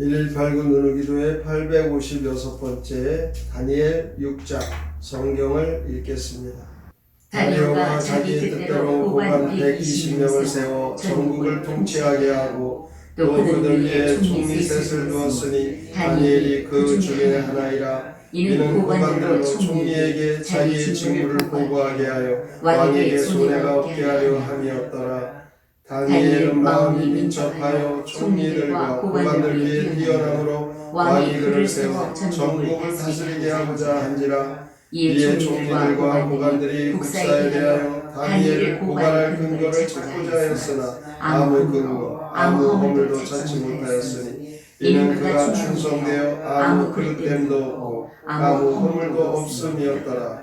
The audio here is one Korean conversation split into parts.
일일 발굴 누누기도의 856번째 다니엘 6장 성경을 읽겠습니다. 다리오가 자기 뜻대로 고관 120명을 세워 전국을 통치하게 하고 또 그들 위에 총리 셋을 두었으니 다니엘이 그 중에 하나이라. 이는 고관들로 총리에게 자기의 직무를 보고하게 하여 왕에게 손해가 없게 하려 함이었더라. 다니엘은 마음이 민첩하여 총리들과 고관들 위에 뛰어남으로 왕이 그를 세워 전국을 다스리게 하고자 한지라. 이에 총리들과 고관들이 국사에 대하여 다니엘을 고발할 근거를 찾고자 하였으나 아무 근거, 아무 허물도 찾지 못하였으니 이는 그가 충성되어 아무 그릇됨도 없고 아무 허물도 없음이었더라.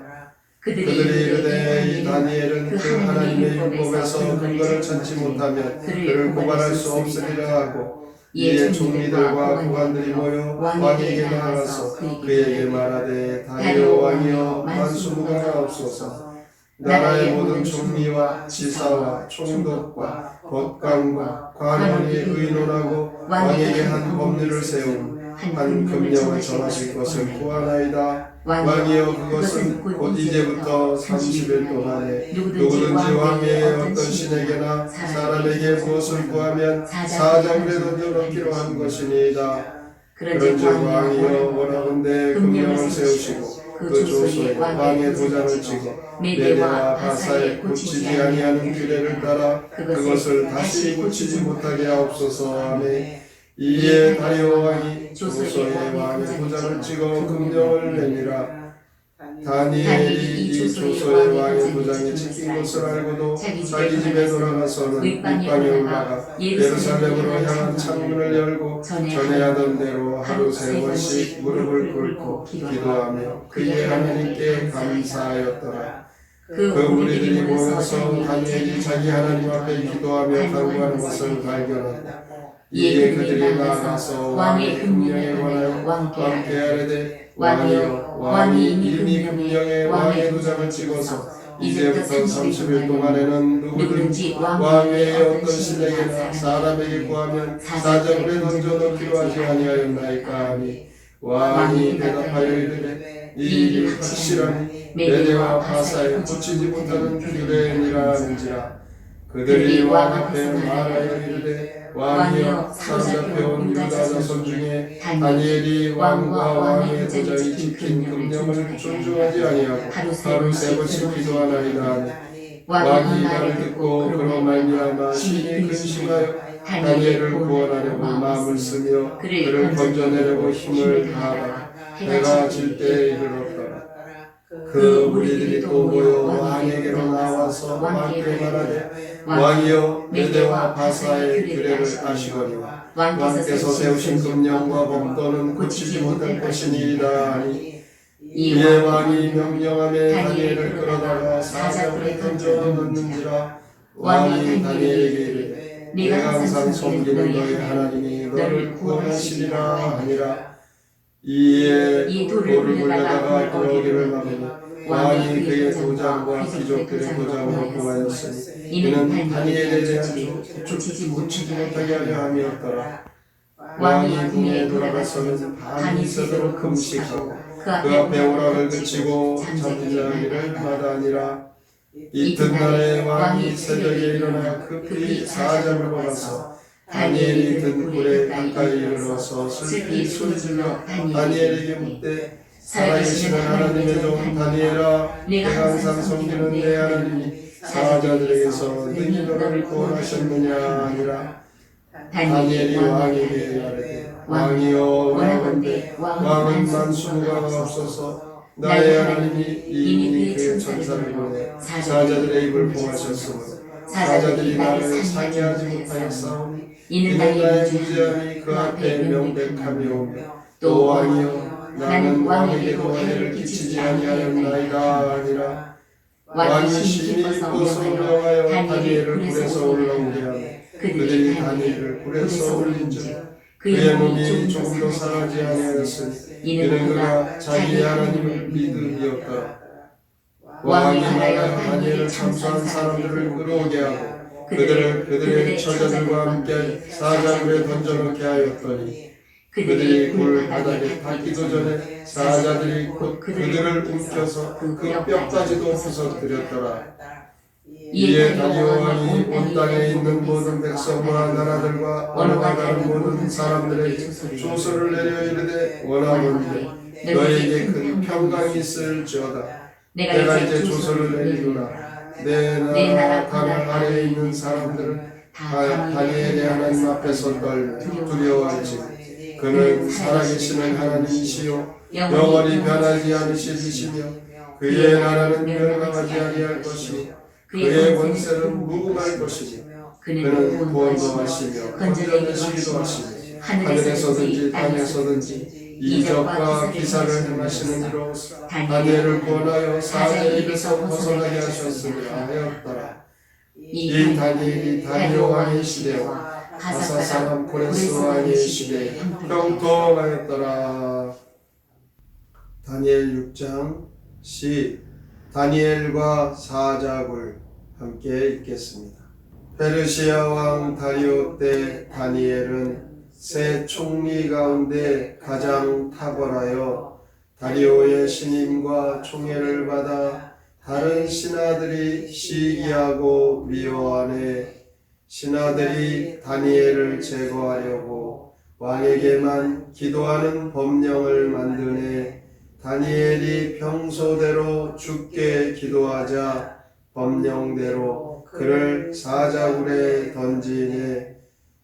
그들이 이르되 이 다니엘은 그 하나님의 율법에서 근거를 찾지 못하면 그를 고발할 수 없으리라 하고, 이에 총리들과 고관들이 모여 왕에게 나아가서 그에게 말하되 다리오 왕이여 만수무강하옵소서. 나라의 모든 총리와 지사와 총독과 법관과 관원이 의논하고 왕에게 한 법률을 세운 한 금령을 정하실 것을 구하나이다. 왕이여 그것은 곧 이제부터 30일 동안에 누구든지 왕의 어떤 신에게나 사람에게 무엇을 구하면 사자굴에 던져넣기로 한 것이니이다. 그런즉 왕이여 원하건대 금령을 세우시고 그 조서에 왕의 도장을 찍어 메대와 바사에 고치지 아니하는 규례를 따라 그것을 다시 고치지 못하게 하옵소서. 아멘. 이에 다리오 왕이 조서에 왕의 도장을 찍어 금령을 내니라. 다니엘이 이 조서에 왕의 도장이 찍힌 것을 알고도 자기 집에 돌아가서는 윗방에 올라가 예루살렘으로 향한 창문을 열고 전에 하던 대로 하루 3번씩 무릎을 꿇고 기도하며 그의 하나님께 감사하였더라. 그 무리들이 모여서 다니엘이 자기 하나님 앞에 기도하며 간구하는 것을 발견한다. 이에 그들이 나아가서 왕의 금령에 관하여 왕께 아뢰되 왕이여 왕이 이미 금령에 왕의 도장을 찍어서 이제부터 30일 동안에는 누구든지 왕의 어떤 신에게나 사람에게 구하면 사자굴에 던져넣기로 하지 아니하였나이까 하니, 왕이 대답하여 이르되 이 일이 확실하니 메대와 바사에 고치지 못하는 규례니라 하는지라. 그들이 왕 앞에 말하여 이르되 왕이여 사로잡혀온 유다 자손 중에 다니엘이 왕과 왕의 도장이 찍힌 금령을 존중하지 아니하고 하루 3번씩 기도하나이다 하니, 왕이 말을 듣고 그로 말미암아 심히 근심하여 다니엘을 구원하려고 마음을 쓰며 그를 건져내려고 힘을 다하다가 해가 질 때에 이르렀더라. 그 무리들이 또 모여 왕에게로 나와서 왕께 말하되 왕이여 메대와 바사의 규례를 아시거니와 왕께서 세우신 금령과 법도는 고치지 못할 것이니이다 하니, 이에 왕이 명령하며 다니엘을 끌어다가 사자굴에 던져 넣는지라. 왕이 다니엘에게 이르되 내가 항상 섬기는 너의 하나님이 너를 구원하시리라 하니라. 이에 돌을 굴려다가 그러기를 막으니 왕이 그의 도장과 귀족들의 도장으로 구하였으니 이는 다니엘에 대한 고치지 못하게 하려 함이었더라. 왕이 궁에 돌아가서는 밤이 새도록 금식하고 그 앞에 오락을 그치고 잠자기를 마다하니라. 이튿날에 왕이 새벽에 일어나 급히 사자굴로 가서 다니엘이 든 굴에 가까이 이르러서 슬피 소리질러 다니엘에게 묻되 살아계시는 하나님의 종 다니엘아, 내가 항상 섬기는 내 하나님이 사자들에게서 능히 너를 구원하셨느냐 하니라. 다니엘이 왕에게 말하되 왕이여 원하건대 왕은 만수무강하옵소서. 나의 하나님이 이미 그의 천사를 보내 사자들의 입을 봉하셨으므로 사자들이 나를 상의하지 못하였사오니 이는 나의 무죄함이 그 앞에 명백함이오며, 또 왕이여 나는 왕에게도 해를 끼치지 아니하였나이다 하니라. 왕이 심히 기뻐서 명하여 다니엘을 굴에서 올라오게 하며 그들이 다니엘을 굴에서 올린즉 그의 몸이 조금도 상하지 아니하였으니 이는 그가 자기의 하나님을 믿음이었다. 왕이 나가 다니엘을 참수한 사람들을 끌어오게 하고 그들을 그들의 처자들과 함께 사자굴에 던져넣게 하였더니, 그들이 굴 바닥에 닿기도 전에 사자들이 곧 그들을 움켜서 그 뼈까지도 부서뜨렸더라. 이에 다리오 왕이 온 땅에 있는 모든 백성과 나라들과 언어가 다른 모든 사람들에게 조서를 내려 이르되 원하건대 너에게 큰 평강이 있을지어다. 내가 이제 조서를 내리노라. 내 나라 가나 아래에 있는 사람들은 다니엘의 하나님 앞에서 떨며 두려워할지 그는 살아계시는 하나님이시요 영원히 변하지 않으시리시며 그의 나라는 멸망하지 아니할 것이요 그의 권세는 무궁할 것이며 그는 구원도 하시며 건져내시기도 하시며 하늘에서든지 땅에서든지 이적과 기사를 행하시는 이로 다니엘을 구원하여 사자의 입에서 벗어나게 하셨으리라 하였더라. 이 다니엘이 다리오 왕의 시대와 가사 사람 고레스 왕의 시대에 형통하였더라. 다니엘 6장 시 다니엘과 사자굴 함께 읽겠습니다. 페르시아 왕 다리오 때 다니엘은 세 총리 가운데 가장 탁월하여 다리오의 신임과 총애를 받아 다른 신하들이 시기하고 미워하네. 신하들이 다니엘을 제거하려고 왕에게만 기도하는 법령을 만드네. 다니엘이 평소대로 주께 기도하자 법령대로 그를 사자굴에 던지네.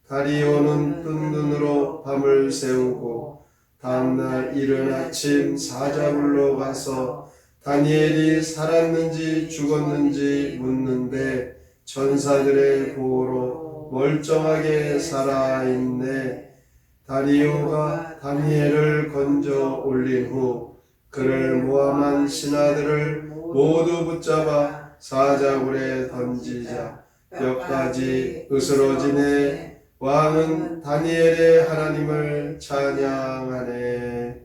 다리오는 뜬 눈으로 밤을 새우고 다음날 이른 아침 사자굴로 가서 다니엘이 살았는지 죽었는지 묻는데 천사들의 보호로 멀쩡하게 살아있네. 다리오가 다니엘을 건져 올린 후 그를 모함한 신하들을 모두 붙잡아 사자굴에 던지자 뼈까지 으스러지네. 왕은 다니엘의 하나님을 찬양하네.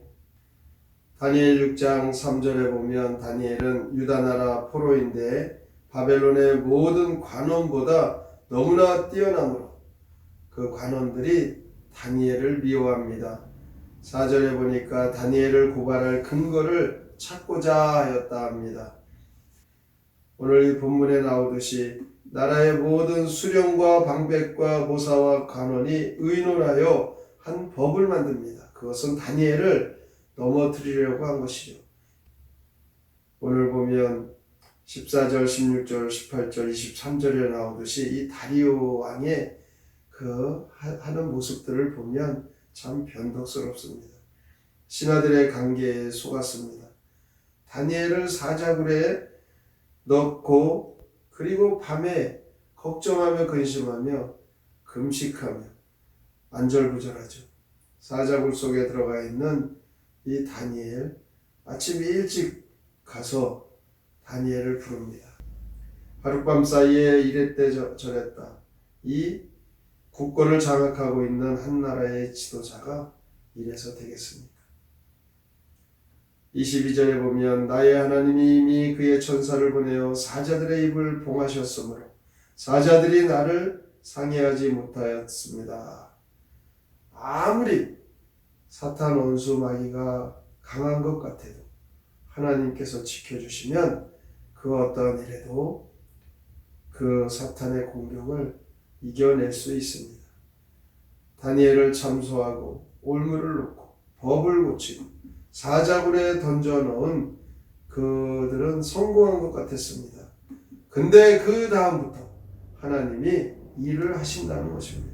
다니엘 6장 3절에 보면 다니엘은 유다나라 포로인데 바벨론의 모든 관원보다 너무나 뛰어나므로 그 관원들이 다니엘을 미워합니다. 4절에 보니까 다니엘을 고발할 근거를 찾고자 하였다 합니다. 오늘 이 본문에 나오듯이 나라의 모든 수령과 방백과 모사와 관원이 의논하여 한 법을 만듭니다. 그것은 다니엘을 넘어뜨리려고 한 것이죠. 오늘 보면 14절, 16절, 18절, 23절에 나오듯이 이 다리오 왕의 그 하는 모습들을 보면 참 변덕스럽습니다. 신하들의 관계에 속았습니다. 다니엘을 사자굴에 넣고 그리고 밤에 걱정하며 근심하며 금식하며 안절부절하죠. 사자굴 속에 들어가 있는 이 다니엘, 아침 일찍 가서 다니엘을 부릅니다. 하룻밤 사이에 이랬대 저랬다. 이 국권을 장악하고 있는 한 나라의 지도자가 이래서 되겠습니까? 22절에 보면 나의 하나님이 이미 그의 천사를 보내어 사자들의 입을 봉하셨으므로 사자들이 나를 상해하지 못하였습니다. 아무리 사탄 원수 마귀가 강한 것 같아도 하나님께서 지켜주시면 그 어떤 일에도 그 사탄의 공격을 이겨낼 수 있습니다. 다니엘을 참소하고 올무를 놓고 법을 고치고 사자굴에 던져놓은 그들은 성공한 것 같았습니다. 근데 그 다음부터 하나님이 일을 하신다는 것입니다.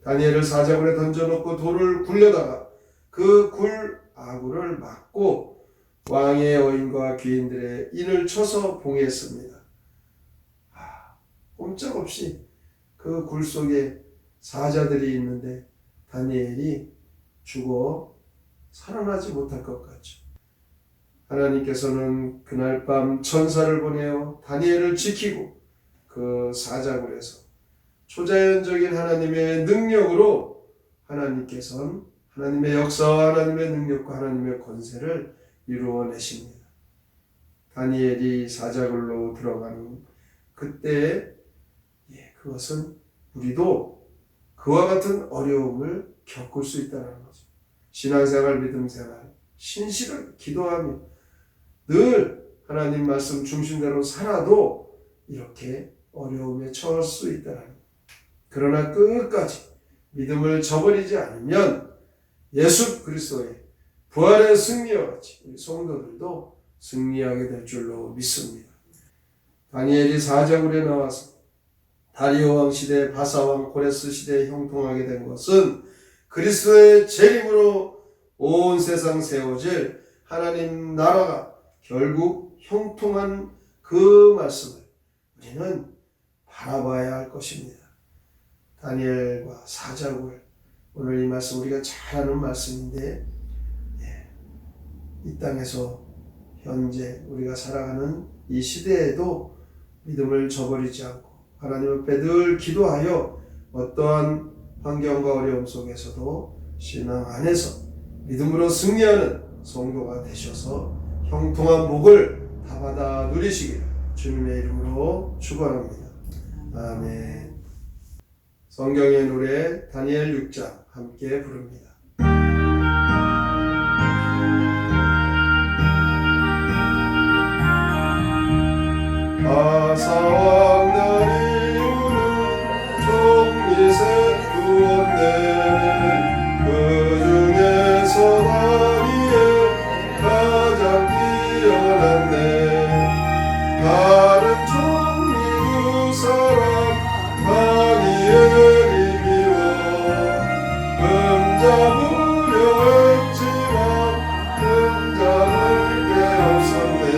다니엘을 사자굴에 던져놓고 돌을 굴려다가 그 굴 아구를 막고 왕의 여인과 귀인들의 인을 쳐서 봉했습니다. 꼼짝없이 그 굴 속에 사자들이 있는데 다니엘이 죽어 살아나지 못할 것 같죠. 하나님께서는 그날 밤 천사를 보내어 다니엘을 지키고 그 사자굴에서 초자연적인 하나님의 능력으로 하나님께서는 하나님의 역사와 하나님의 능력과 하나님의 권세를 이루어내십니다. 다니엘이 사자굴로 들어가는 그때 그것은 우리도 그와 같은 어려움을 겪을 수 있다는 거죠. 신앙생활, 믿음생활 신실하게 기도하며 늘 하나님 말씀 중심대로 살아도 이렇게 어려움에 처할 수 있다는, 그러나 끝까지 믿음을 저버리지 않으면 예수 그리스도의 부활의 승리와 같이 우리 성도들도 승리하게 될 줄로 믿습니다. 다니엘이 사자굴에 나와서 다리오 왕 시대, 바사 왕 고레스 시대에 형통하게 된 것은 그리스도의 재림으로 온 세상 세워질 하나님 나라가 결국 형통한 그 말씀을 우리는 바라봐야 할 것입니다. 다니엘과 사자굴, 오늘 이 말씀 우리가 잘 아는 말씀인데, 이 땅에서 현재 우리가 살아가는 이 시대에도 믿음을 저버리지 않고 하나님 앞에 늘 기도하여 어떠한 환경과 어려움 속에서도 신앙 안에서 믿음으로 승리하는 성도가 되셔서 형통한 복을 다 받아 누리시기를 주님의 이름으로 축원합니다. 아멘. 성경의 노래 다니엘 6장 함께 부릅니다. 바사왕 다리오는 종리셋 구원대 그 중에서 다니엘 가장 뛰어났네. 다른 종리 두 사람 다니엘이 미워 흠잡으려 했지만 흠잡을 게 없었네.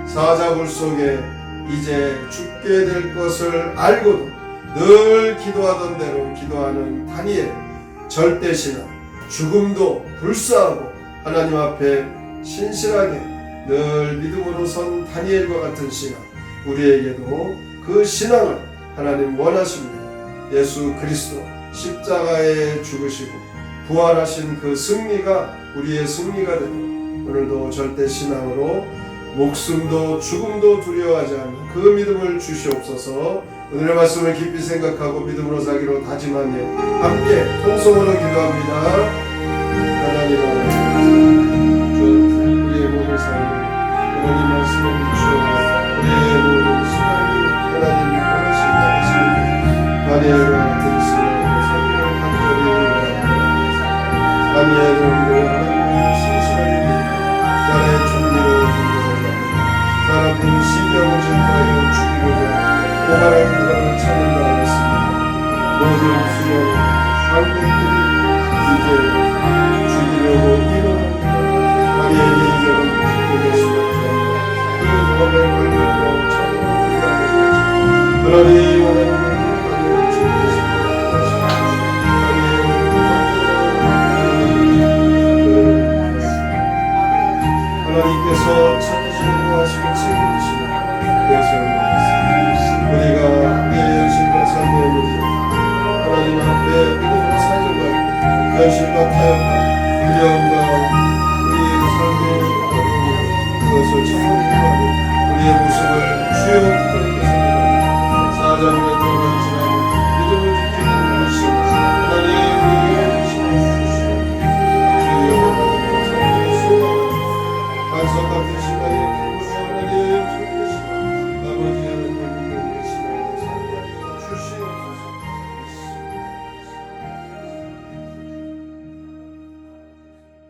사자굴 속에 이제 죽게 될 것을 알고도 늘 기도하던 대로 기도하는 다니엘, 절대신앙, 죽음도 불사하고 하나님 앞에 신실하게 늘 믿음으로 선 다니엘과 같은 신앙, 우리에게도 그 신앙을 하나님 원하십니다. 예수 그리스도 십자가에 죽으시고 부활하신 그 승리가 우리의 승리가 되고 오늘도 절대신앙으로 목숨도 죽음도 두려워하지 않는 그 믿음을 주시옵소서. 오늘의 말씀을 깊이 생각하고 믿음으로 살기로 다짐하며 함께 통성으로 기도합니다. 하나님 아버지, 우리의 모든 삶을 오늘 이 말씀을 시간에